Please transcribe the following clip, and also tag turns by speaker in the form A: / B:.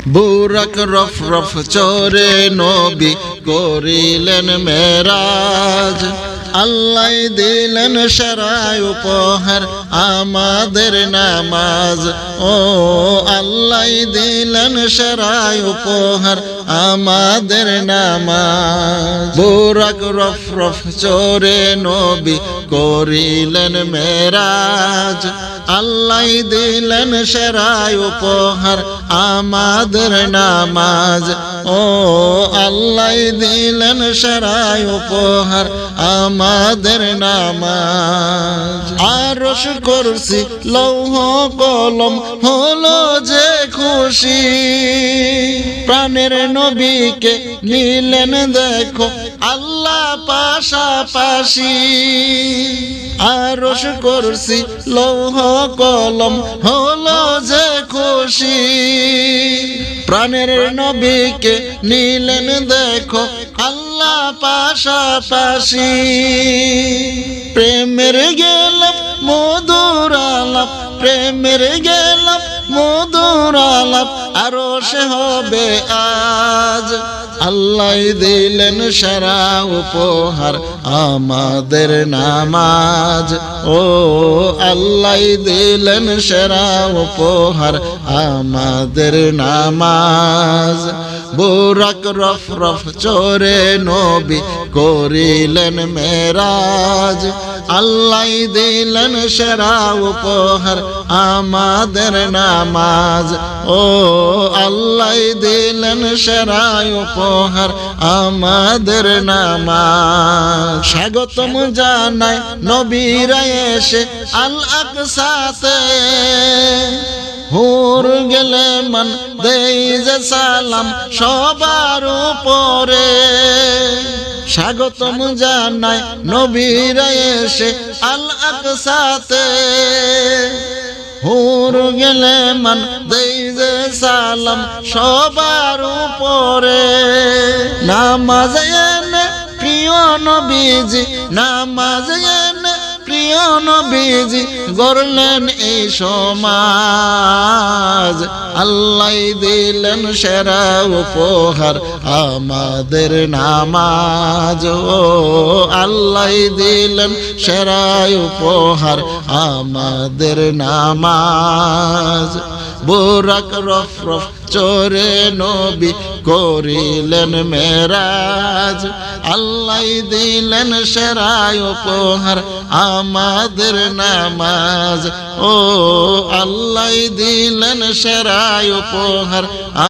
A: বুরাক রফ রফ চরে নবী করিলেন মেরাজ আল্লাহ দিলেন সেরায় উপহার আমাদের নামাজ ও আল্লাহ দিলেন সেরায় উপহার আমাদের নামাজ বুরাক রফ রফ চরে নবী করিলেন মেরাজ আল্লাহ দিলেন সেরায় উপহার আমাদের নামাজ ও আল্লাহ দিলেন সেরায় উপহার আমাদের নামাজ আরশ কুরসি লৌহ কলম হলো যে খুশি প্রাণের নবীকে নিলেন দেখো আল্লাহ পাশাপাশি আরশ কুরসি লৌহ কলম হলো যে খুশি প্রাণের নবীকে নিলেন দেখো আল্লাহ পাশাপাশি প্রেমের গেলাম মধুর আলাপ প্রেমের গেলাম মধুর আলাপ আরো সে হবে আজ আল্লাহ দিলেন সেরা উপহার আমাদের নামাজ ও আল্লাহ দিলেন সেরা উপহার আমাদের নামাজ বুরাক রফ রফ চরে নবী করিলেন মেরাজ আল্লাহ দিলেন সেরা উপহার আমাদের নামাজ ও আল্লাহ দিলেন সেরা উপহার আমাদের নামাজ স্বাগতম জানাই নবীরা এসে আল আকসাতে হুর গেলে মান দেই যে সালাম সবার উপরে স্বাগতম জানাই নবীরা এসে আল আকসাতে হুর গেলে মান দেই যে সালাম সবার উপরে নামাজ এনে প্রিয় নবীজি নামাজ এনে প্রিয় নবীজি গড়লেন এই সমাজ আল্লাহ দিলেন সেরা উপহার আমাদের নামাজ ও আল্লাহ দিলেন সেরা উপহার আমাদের নামাজ বুরাক রফ রফ চরে নবী করিলেন মেরাজ আল্লাহ দিলেন সেরা উপহার আমাদের নামাজ ও আল্লাহ দিলেন সেরা উপহার